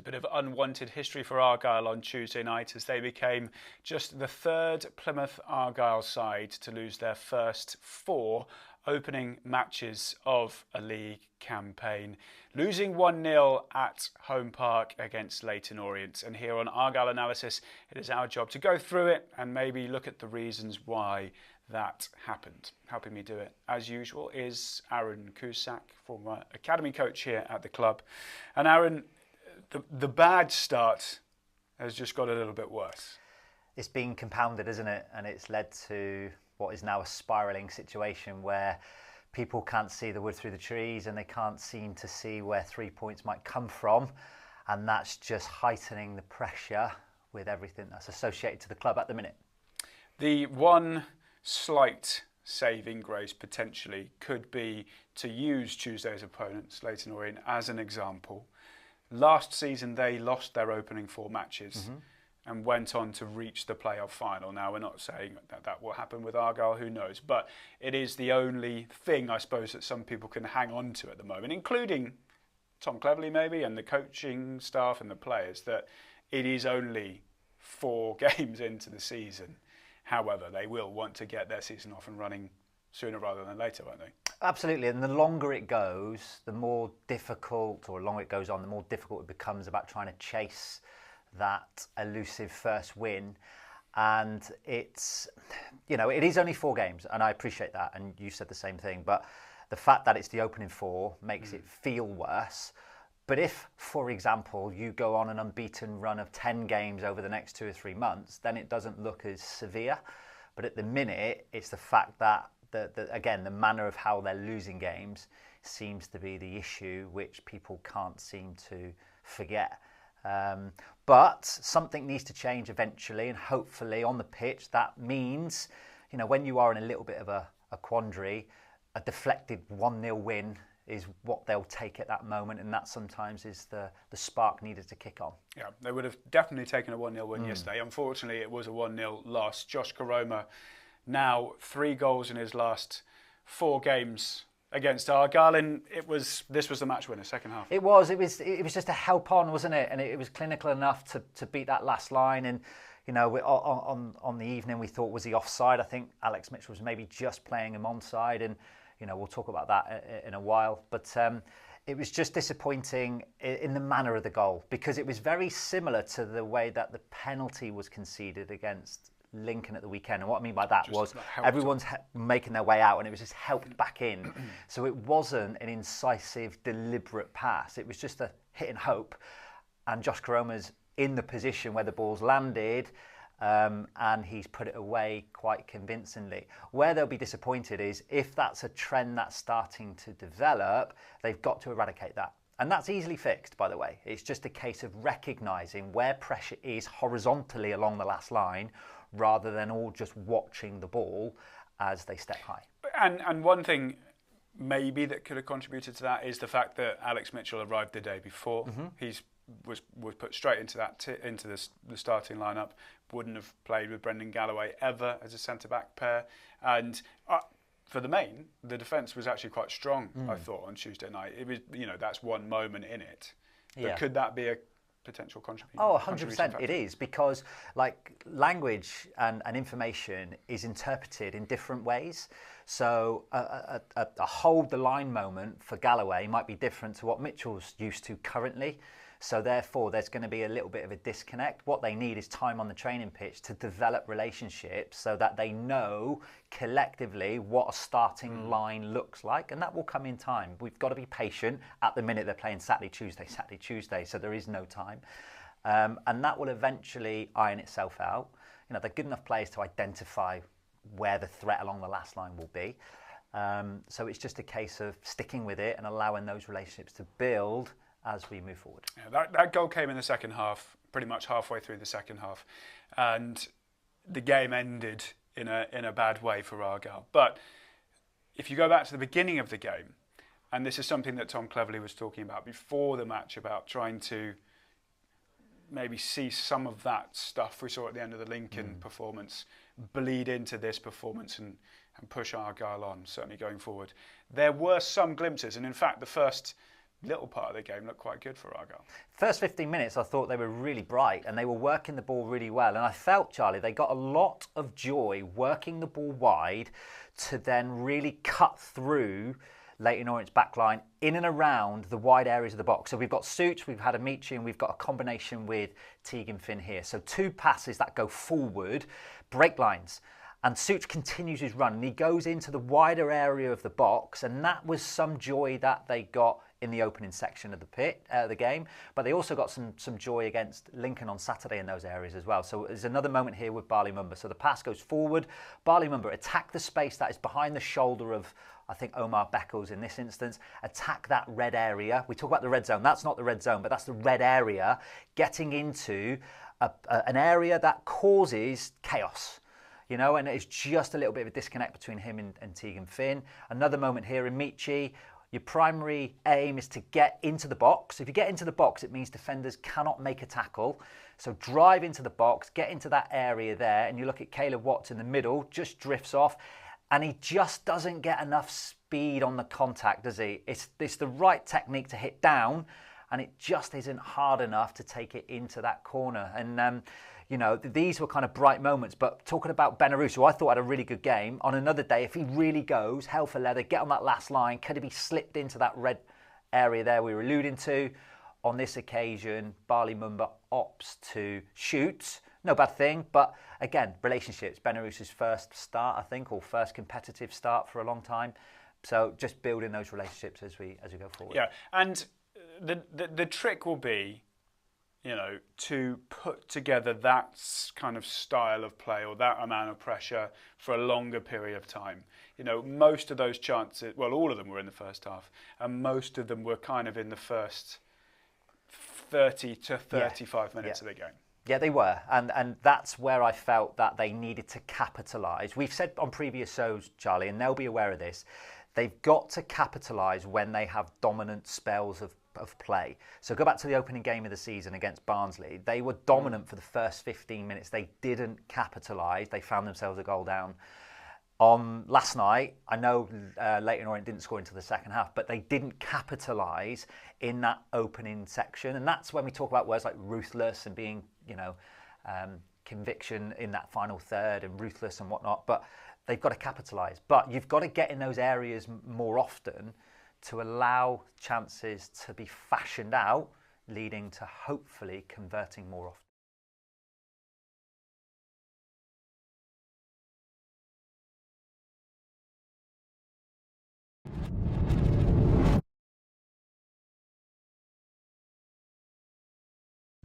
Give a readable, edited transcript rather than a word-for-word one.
bit of unwanted history for Argyle on Tuesday night as they became just the third Plymouth Argyle side to lose their first 4 opening matches of a league campaign, losing 1-0 at home park against Leyton Orient. And here on Argyle Analysis, it is our job to go through it and maybe look at the reasons why that happened. Helping me do it, as usual, is Aaron Cusack, former academy coach here at the club. And Aaron, the bad start has just got a little bit worse. It's been compounded, isn't it? And it's led to what is now a spiralling situation where people can't see the wood through the trees and they can't seem to see where 3 points might come from. And that's just heightening the pressure with everything that's associated to the club at the minute. The one slight saving grace potentially could be to use Tuesday's opponents, Leyton Orient, as an example. Last season they lost their opening 4 matches and went on to reach the playoff final. Now we're not saying that will happen with Argyle, who knows, but it is the only thing I suppose that some people can hang on to at the moment, including Tom Cleverley maybe and the coaching staff and the players, that it is only 4 games into the season. However, they will want to get their season off and running sooner rather than later, won't they? Absolutely, and the longer it goes, the more difficult, or the longer it goes on, the more difficult it becomes about trying to chase that elusive first win. And it's, you know, it is only 4 games, and I appreciate that, and you said the same thing, but the fact that it's the opening 4 makes it feel worse. But if, for example, you go on an unbeaten run of 10 games over the next 2 or 3 months, then it doesn't look as severe. But at the minute, it's the fact that, again, the manner of how they're losing games seems to be the issue, which people can't seem to forget. But something needs to change eventually, and hopefully on the pitch, that means, you know, when you are in a little bit of a quandary, a deflected 1-0 win is what they'll take at that moment, and that sometimes is the spark needed to kick on. Yeah, they would have definitely taken a 1-0 win yesterday. Unfortunately, it was a 1-0 loss. Josh Koroma, now 3 goals in his last 4 games against Argyle, and this was the match winner, second half. It was just a help on, wasn't it? And it was clinical enough to beat that last line. And you know, on the evening we thought, was he offside? I think Alex Mitchell was maybe just playing him onside, and you know, we'll talk about that in a while. But it was just disappointing in the manner of the goal, because it was very similar to the way that the penalty was conceded against Lincoln at the weekend. And what I mean by that was everyone's making their way out and it was just helped back in. So it wasn't an incisive, deliberate pass. It was just a hit and hope. And Josh Koroma's in the position where the ball's landed, and he's put it away quite convincingly. Where they'll be disappointed is if that's a trend that's starting to develop, they've got to eradicate that. And that's easily fixed, by the way. It's just a case of recognising where pressure is horizontally along the last line, rather than all just watching the ball as they step high. And one thing maybe that could have contributed to that is the fact that Alex Mitchell arrived the day before. He was put straight into the starting lineup. Wouldn't have played with Brendan Galloway ever as a centre-back pair. And for the main, the defence was actually quite strong, I thought, on Tuesday night. It was, you know, that's one moment in it. But could that be a potential contribution? Oh, 100% it is, because like language and information is interpreted in different ways. So a hold the line moment for Galloway might be different to what Mitchell's used to currently. So therefore there's going to be a little bit of a disconnect. What they need is time on the training pitch to develop relationships so that they know collectively what a starting line looks like, and that will come in time. We've got to be patient. At the minute they're playing Saturday, Tuesday, so there is no time. And that will eventually iron itself out. You know, they're good enough players to identify where the threat along the last line will be. So it's just a case of sticking with it and allowing those relationships to build as we move forward. Yeah, that goal came in the second half, pretty much halfway through the second half, and the game ended in a bad way for Argyle. But if you go back to the beginning of the game, and this is something that Tom Cleverley was talking about before the match, about trying to maybe see some of that stuff we saw at the end of the Lincoln performance bleed into this performance and push Argyle on, certainly going forward. There were some glimpses, and in fact the first little part of the game looked quite good for Argyle. First 15 minutes, I thought they were really bright and they were working the ball really well. And I felt, Charlie, they got a lot of joy working the ball wide to then really cut through Leyton Orient's backline in and around the wide areas of the box. So we've got Such, we've had Amici, and we've got a combination with Teague and Finn here. So 2 passes that go forward, break lines. And Such continues his run and he goes into the wider area of the box, and that was some joy that they got in the opening section of the game. But they also got some joy against Lincoln on Saturday in those areas as well. So there's another moment here with Barley Mumba. So the pass goes forward. Barley Mumba attack the space that is behind the shoulder of, I think, Omar Beckles in this instance. Attack that red area. We talk about the red zone. That's not the red zone, but that's the red area. Getting into an area that causes chaos. You know, and it's just a little bit of a disconnect between him and Teague and Finn. Another moment here in Amici. Your primary aim is to get into the box. If you get into the box, it means defenders cannot make a tackle. So drive into the box, get into that area there, and you look at Caleb Watts in the middle, just drifts off, and he just doesn't get enough speed on the contact, does he? It's the right technique to hit down, and it just isn't hard enough to take it into that corner. And you know, these were kind of bright moments. But talking about Benarouz, who I thought had a really good game, on another day, if he really goes, hell for leather, get on that last line, could he be slipped into that red area there we were alluding to? On this occasion, Barley Mumba opts to shoot. No bad thing, but again, relationships. Benarouz's first start, I think, or first competitive start for a long time. So just building those relationships as we go forward. Yeah, and the trick will be, you know, to put together that kind of style of play or that amount of pressure for a longer period of time. You know, most of those chances, well, all of them were in the first half, and most of them were kind of in the first 30 to 35 minutes of the game. Yeah, they were. And that's where I felt that they needed to capitalise. We've said on previous shows, Charlie, and they'll be aware of this, they've got to capitalise when they have dominant spells of play. So go back to the opening game of the season against Barnsley. They were dominant for the first 15 minutes. They didn't capitalise. They found themselves a goal down. On last night, I know Leyton Orient didn't score until the second half, but they didn't capitalise in that opening section. And that's when we talk about words like ruthless and being, you know, conviction in that final third and ruthless and whatnot. But they've got to capitalise. But you've got to get in those areas more often to allow chances to be fashioned out, leading to hopefully converting more often.